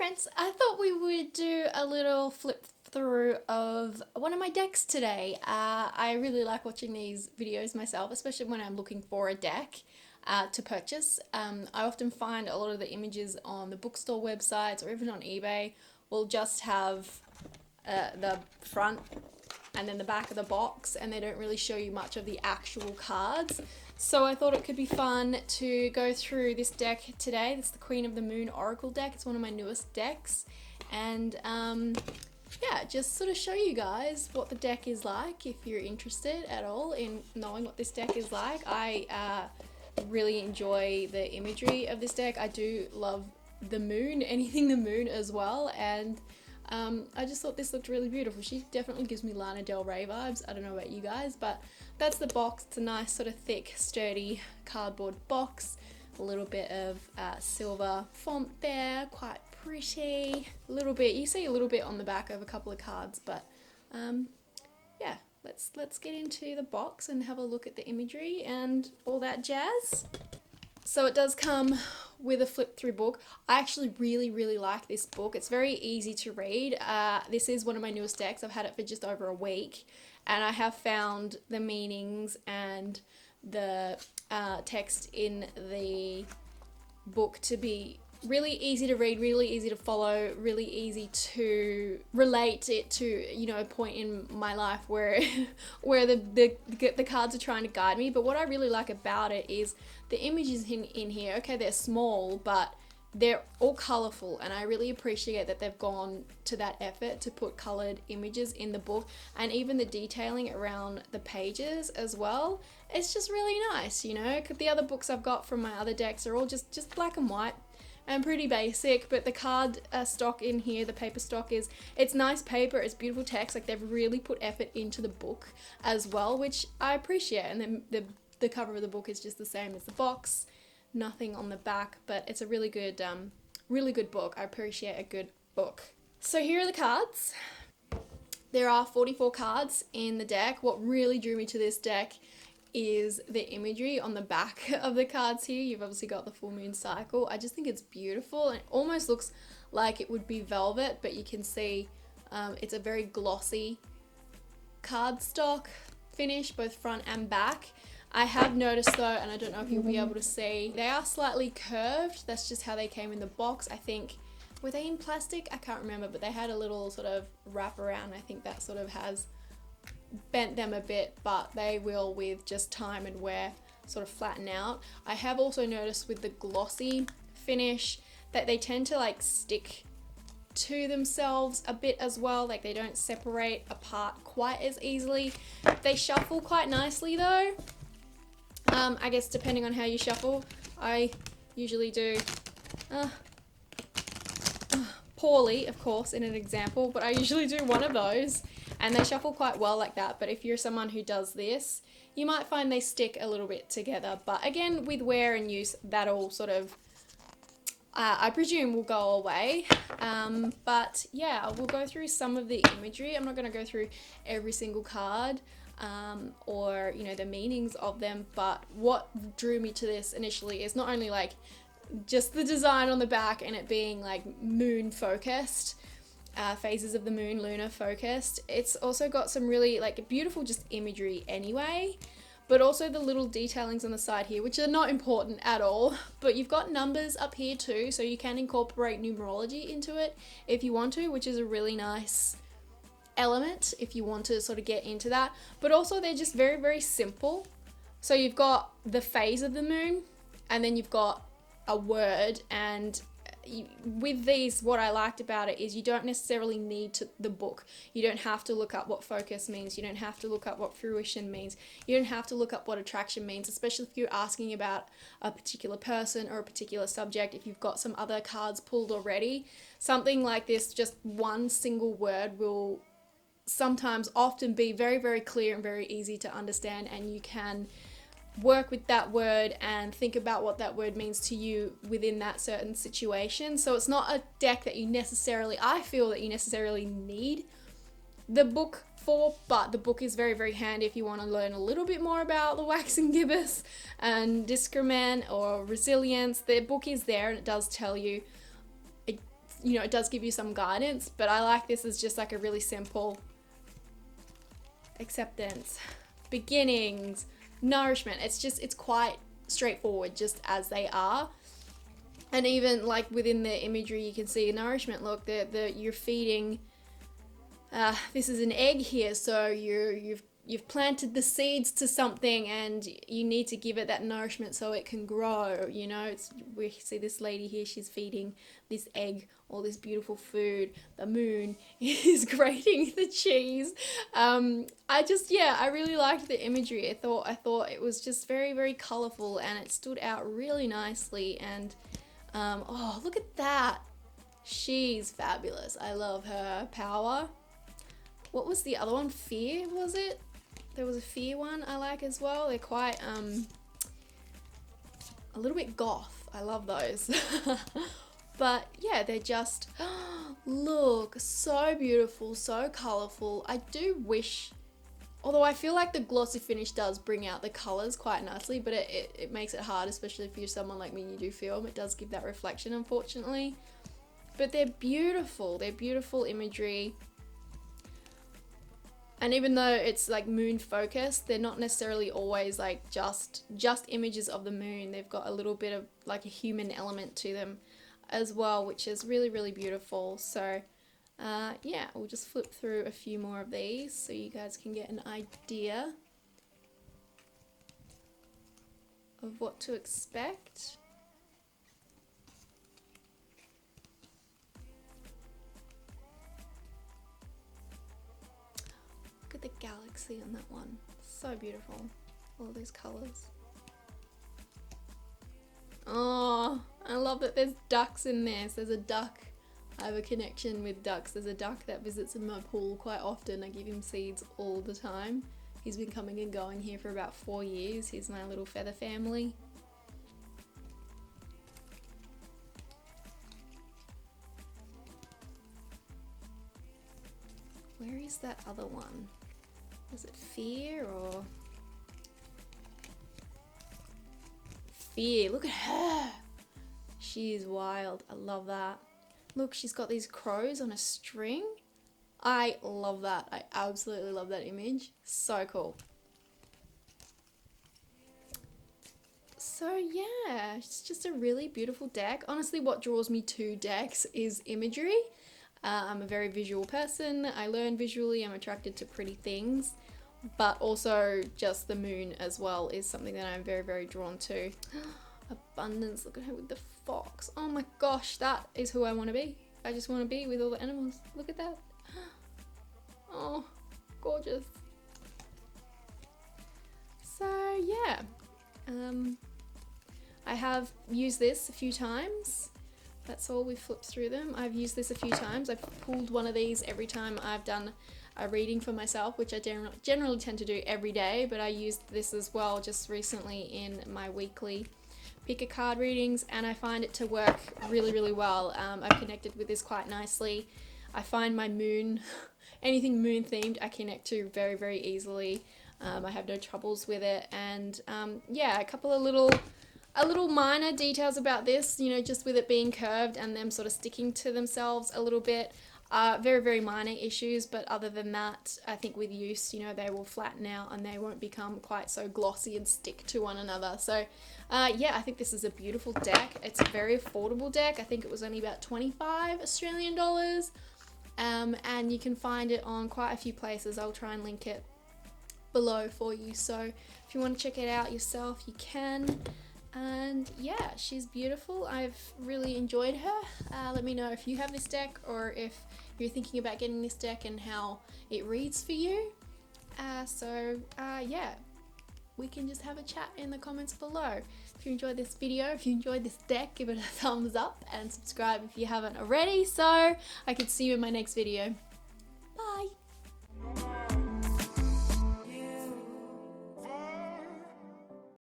friends, I thought we would do a little flip through of one of my decks today. I really like watching these videos myself, especially when I'm looking for a deck to purchase. I often find a lot of the images on the bookstore websites or even on eBay will just have the front and then the back of the box, and they don't really show you much of the actual cards. So I thought it could be fun to go through this deck today. It's the Queen of the Moon Oracle deck. It's one of my newest decks. And yeah, just sort of show you guys what the deck is like if you're interested at all in knowing what this deck is like. I really enjoy the imagery of this deck. I do love the moon, anything the moon as well, and I just thought this looked really beautiful. She definitely gives me Lana Del Rey vibes. I don't know about you guys, but that's the box. It's a nice sort of thick, sturdy cardboard box. A little bit of silver font there, quite pretty. A little bit, you see a little bit on the back of a couple of cards, but yeah, let's get into the box and have a look at the imagery and all that jazz. So it does come with a flip through book. I actually really like this book. It's very easy to read. This is one of my newest decks. I've had it for just over a week, and I have found the meanings and the text in the book to be really easy to read, really easy to follow, really easy to relate it to, you know, a point in my life where where the cards are trying to guide me. But what I really like about it is the images in here. Okay, they're small, but they're all colourful, and I really appreciate that they've gone to that effort to put coloured images in the book, and even the detailing around the pages as well. It's just really nice, you know. The other books I've got from my other decks are all just black and white and pretty basic, but the card stock in here, the paper stock, it's nice paper, it's beautiful text. Like, they've really put effort into the book as well, which I appreciate. And then the cover of the book is just the same as the box, nothing on the back, but it's a really good book. I appreciate a good book. So here are the cards. There are 44 cards in the deck. What really drew me to this deck is the imagery on the back of the cards here. You've obviously got the full moon cycle. I just think it's beautiful, and it almost looks like it would be velvet, but you can see it's a very glossy cardstock finish, both front and back. I have noticed though, and I don't know if you'll be able to see, they are slightly curved. That's just how they came in the box. I think, were they in plastic? I can't remember, but they had a little sort of wrap around. I think that sort of has bent them a bit, but they will, with just time and wear, sort of flatten out. I have also noticed with the glossy finish that they tend to like stick to themselves a bit as well. Like, they don't separate apart quite as easily. They shuffle quite nicely though. I guess depending on how you shuffle. I usually do poorly, of course, in an example, but I usually do one of those, and they shuffle quite well like that. But if you're someone who does this, you might find they stick a little bit together. But again, with wear and use, that'll sort of, I presume, will go away. But yeah, we'll go through some of the imagery. I'm not going to go through every single card or, you know, the meanings of them. But what drew me to this initially is not only like just the design on the back and it being like moon focused, phases of the moon, lunar focused. It's also got some really like beautiful just imagery anyway, but also the little detailings on the side here, which are not important at all. But you've got numbers up here too, so you can incorporate numerology into it if you want to, which is a really nice element if you want to sort of get into that. But also they're just very simple. So you've got the phase of the moon, and then you've got a word. And with these, what I liked about it is you don't necessarily need the book. You don't have to look up what focus means. You don't have to look up what fruition means. You don't have to look up what attraction means, especially if you're asking about a particular person or a particular subject. If you've got some other cards pulled already, something like this, just one single word will often be very clear and very easy to understand, and you can work with that word and think about what that word means to you within that certain situation. So it's not a deck that I feel that you necessarily need the book for, but the book is very handy if you want to learn a little bit more about the waxing gibbous and discernment or resilience. The book is there, and it does tell you you know, it does give you some guidance, but I like this as just like a really simple acceptance, beginnings, nourishment. It's quite straightforward just as they are. And even like within the imagery, you can see nourishment. Look, you're feeding. This is an egg here, so you've planted the seeds to something, and you need to give it that nourishment so it can grow. You know, we see this lady here. She's feeding this egg all this beautiful food. The moon is grating the cheese. I really liked the imagery. I thought it was just very, very colorful, and it stood out really nicely. And oh, look at that. She's fabulous. I love her power. What was the other one? Fear, was it? There was a fear one I like as well. They're quite a little bit goth. I love those. But yeah, they're just, look, so beautiful, so colorful. I do wish, although I feel like the glossy finish does bring out the colors quite nicely, but it makes it hard, especially if you're someone like me and you do film. It does give that reflection, unfortunately. But they're beautiful imagery. And even though it's like moon focused, they're not necessarily always like just images of the moon. They've got a little bit of like a human element to them as well, which is really, really beautiful. So yeah, we'll just flip through a few more of these so you guys can get an idea of what to expect. Look at the galaxy on that one. So beautiful. All those colors. Oh, I love that there's ducks in there. So there's a duck. I have a connection with ducks. There's a duck that visits in my pool quite often. I give him seeds all the time. He's been coming and going here for about 4 years. He's my little feather family. Where is that other one? Was it fear or... Fear. Look at her. She is wild. I love that. Look, she's got these crows on a string. I love that. I absolutely love that image. So cool. So yeah, it's just a really beautiful deck. Honestly, what draws me to decks is imagery. I'm a very visual person. I learn visually. I'm attracted to pretty things. But also just the moon as well is something that I'm very, very drawn to. Abundance. Look at her with the fox. Oh my gosh, that is who I want to be. I just want to be with all the animals. Look at that. Oh, gorgeous. So yeah, I have used this a few times. That's all. We've flipped through them. I've used this a few times. I've pulled one of these every time I've done a reading for myself, which I generally tend to do every day, but I used this as well just recently in my weekly pick a card readings, and I find it to work really, really well. I've connected with this quite nicely. I find my moon, anything moon themed, I connect to very, very easily. I have no troubles with it, and yeah, a couple of little minor details about this, you know, just with it being curved and them sort of sticking to themselves a little bit. Very, very minor issues, but other than that, I think with use, you know, they will flatten out and they won't become quite so glossy and stick to one another. So yeah, I think this is a beautiful deck. It's a very affordable deck. I think it was only about 25 Australian dollars, and you can find it on quite a few places. I'll try and link it below for you, so if you want to check it out yourself, you can. And yeah, she's beautiful. I've really enjoyed her. Let me know if you have this deck or if you're thinking about getting this deck and how it reads for you. Yeah, we can just have a chat in the comments below. If you enjoyed this video, if you enjoyed this deck, give it a thumbs up and subscribe if you haven't already, so I can see you in my next video.